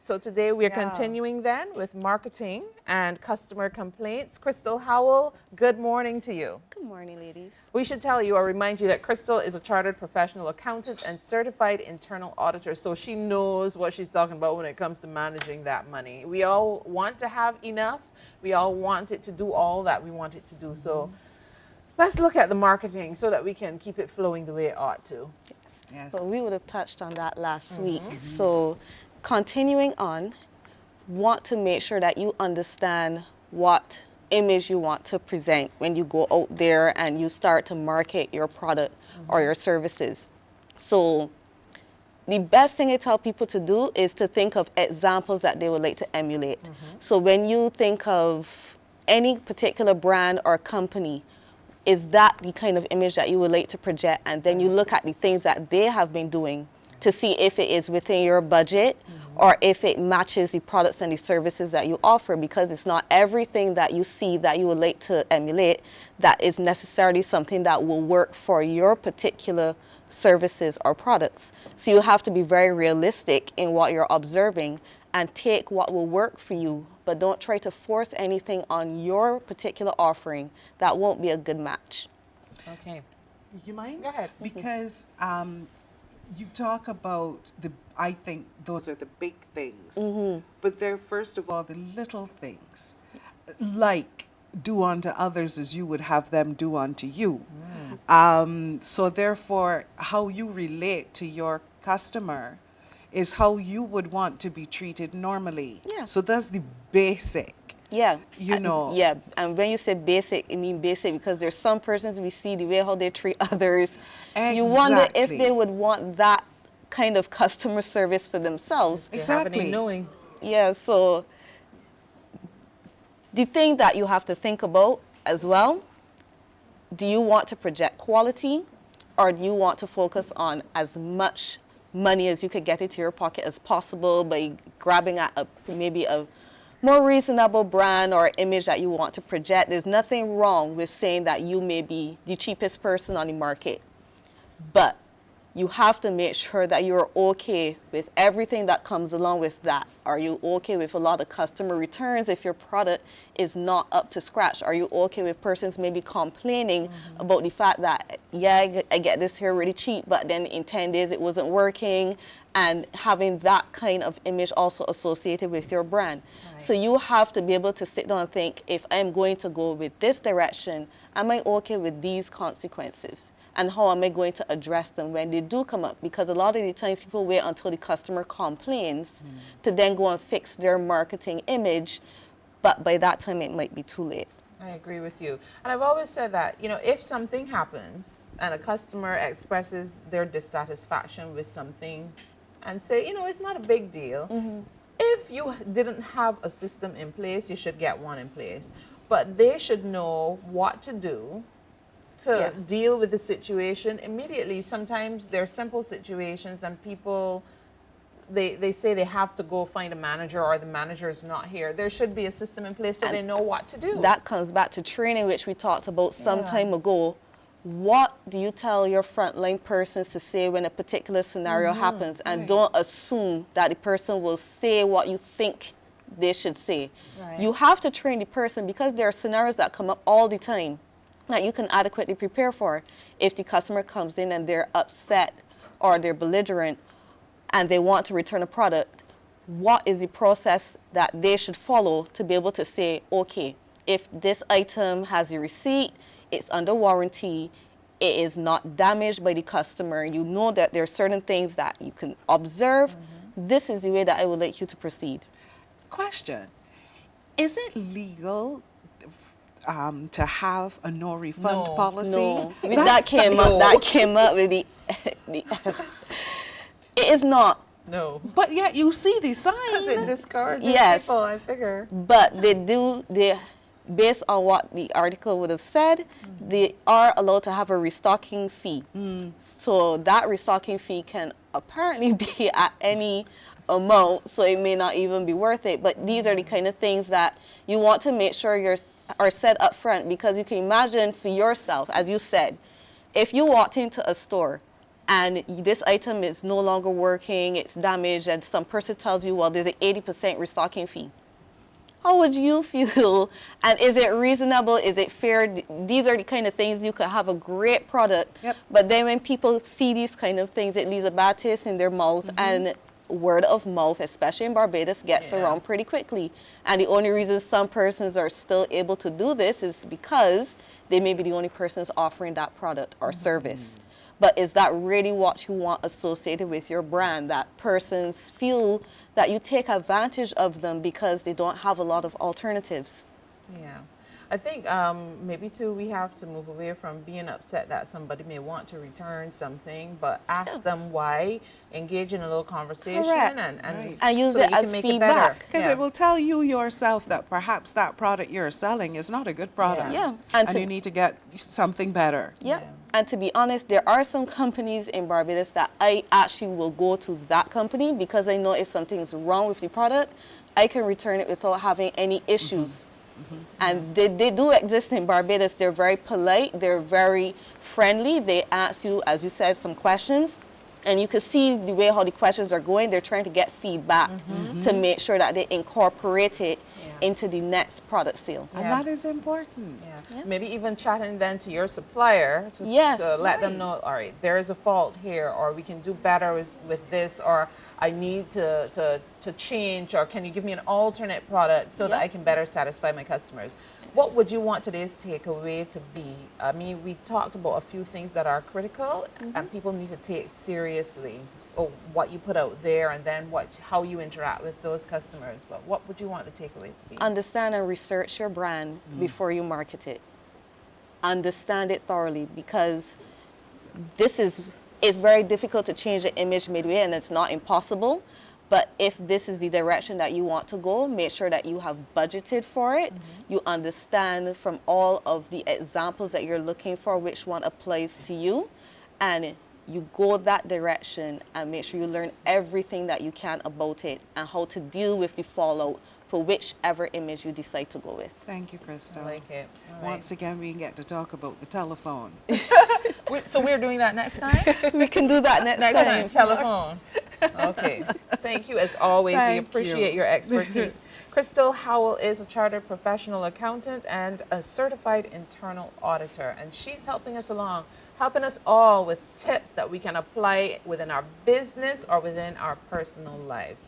So today we're continuing then with marketing and customer complaints. Crystal Howell, good morning to you. Good morning, ladies. We should tell you or remind you that Crystal is a chartered professional accountant and certified internal auditor, so she knows what she's talking about when it comes to managing that money. We all want to have enough. We all want it to do all that we want it to do. So let's look at the marketing so that we can keep it flowing the way it ought to. Yes. Well, we would have touched on that last week. So continuing on, want to make sure that you understand what image you want to present when you go out there and you start to market your product or your services. So the best thing I tell people to do is to think of examples that they would like to emulate. So when you think of any particular brand or company, is that the kind of image that you would like to project? And then you look at the things that they have been doing to see if it is within your budget or if it matches the products and the services that you offer, because it's not everything that you see that you would like to emulate that is necessarily something that will work for your particular services or products. So you have to be very realistic in what you're observing and take what will work for you, but don't try to force anything on your particular offering that won't be a good match. Okay. You mind? Go ahead. Because you talk about I think those are the big things, but they're first of all the little things, like do unto others as you would have them do unto you. So therefore, how you relate to your customer is how you would want to be treated normally. Yeah. So that's the basic. Yeah. You know. Yeah, and when you say basic, I mean basic because there's some persons we see the way how they treat others. Exactly. You wonder if they would want that kind of customer service for themselves. They have any knowing. Yeah, so the thing that you have to think about as well, do you want to project quality or do you want to focus on as much money as you could get into your pocket as possible by grabbing at maybe a more reasonable brand or image that you want to project? There's nothing wrong with saying that you may be the cheapest person on the market, but you have to make sure that you're okay with everything that comes along with that. Are you okay with a lot of customer returns if your product is not up to scratch? Are you okay with persons maybe complaining about the fact that, yeah, I get this here really cheap, but then in 10 days it wasn't working, and having that kind of image also associated with your brand. Right. So you have to be able to sit down and think, if I'm going to go with this direction, am I okay with these consequences? And how am I going to address them when they do come up? Because a lot of the times people wait until the customer complains to then go and fix their marketing image, but by that time it might be too late. I agree with you. And I've always said that, you know, if something happens and a customer expresses their dissatisfaction with something and say, you know, it's not a big deal. If you didn't have a system in place, you should get one in place. But they should know what to do to deal with the situation immediately. Sometimes they're simple situations and people, they say they have to go find a manager or the manager is not here. There should be a system in place so they know what to do. That comes back to training, which we talked about some time ago. What do you tell your frontline persons to say when a particular scenario happens? And don't assume that the person will say what you think they should say. You have to train the person because there are scenarios that come up all the time that you can adequately prepare for. If the customer comes in and they're upset or they're belligerent and they want to return a product, what is the process that they should follow to be able to say, okay, if this item has a receipt, it's under warranty, it is not damaged by the customer, you know that there are certain things that you can observe, this is the way that I would like you to proceed. Question, is it legal to have a no refund policy? No, that came up with the it is not. No. But yet you see these signs. Because it discourages people, I figure. But they based on what the article would have said, they are allowed to have a restocking fee. So that restocking fee can apparently be at any amount, so it may not even be worth it. But these are the kind of things that you want to make sure are set up front, because you can imagine for yourself, as you said, if you walked into a store and this item is no longer working, it's damaged, and some person tells you, well, there's an 80% restocking fee. How would you feel? And is it reasonable? Is it fair? These are the kind of things you could have a great product, Yep. but then when people see these kind of things, it leaves a bad taste in their mouth, and word of mouth, especially in Barbados, gets Yeah. around pretty quickly. And the only reason some persons are still able to do this is because they may be the only persons offering that product or service. But is that really what you want associated with your brand? That persons feel that you take advantage of them because they don't have a lot of alternatives. Yeah. I think maybe too we have to move away from being upset that somebody may want to return something, but ask them why, engage in a little conversation, Correct. and Right. And use so that it you as can make feedback. it better. Because Yeah. it will tell you yourself that perhaps that product you're selling is not a good product. Yeah. And, And you need to get something better. Yeah. Yeah. And to be honest, there are some companies in Barbados that I actually will go to that company because I know if something is wrong with the product, I can return it without having any issues. And they do exist in Barbados. They're very polite. They're very friendly. They ask you, as you said, some questions. And you can see the way how the questions are going. They're trying to get feedback to make sure that they incorporate it Yeah. into the next product sale. And Yeah. that is important. Yeah. Maybe even chatting then to your supplier to, Yes. to let them know, all right, there is a fault here, or we can do better with this, or I need to change, or can you give me an alternate product so that Yeah. I can better satisfy my customers? What would you want today's takeaway to be? I mean, we talked about a few things that are critical and people need to take seriously. So what you put out there, and then how you interact with those customers. But what would you want the takeaway to be? Understand and research your brand before you market it. Understand it thoroughly, because this is it's very difficult to change the image midway, and it's not impossible. But if this is the direction that you want to go, make sure that you have budgeted for it. You understand from all of the examples that you're looking for which one applies to you, and you go that direction and make sure you learn everything that you can about it and how to deal with the fallout for whichever image you decide to go with. Thank you, Crystal. I like it. All right. Once again, we get to talk about the telephone. So we're doing that next time? We can do that next Next time. time, telephone. Okay. Thank you as always. Thank we you. appreciate your expertise. Crystal Howell is a chartered professional accountant and a certified internal auditor, and she's helping us along, helping us all with tips that we can apply within our business or within our personal lives.